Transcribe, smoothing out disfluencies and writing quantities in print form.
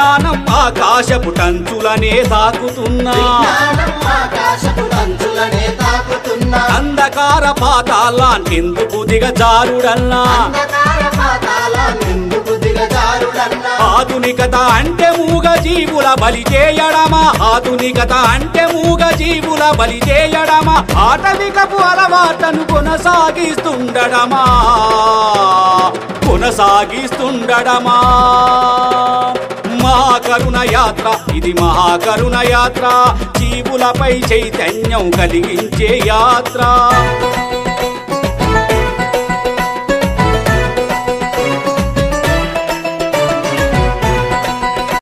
విజ్ఞానం ఆకాశపు టంచులనే తాకుతున్నా అంధకార పాతాళానికెందుకు దిగజారుడన్నా ఆధునికత అంటే మూగ జీవుల బలి చేయడమా ఆధునికత అంటే మూగ జీవుల బలి చేయడమా ఆటవికపు అలవాటను కొనసాగిస్తుండడమా మహాకరుణ యాత్ర ఇది మహాకరుణ యాత్ర జీవులపై చైతన్యం కలిగించే యాత్ర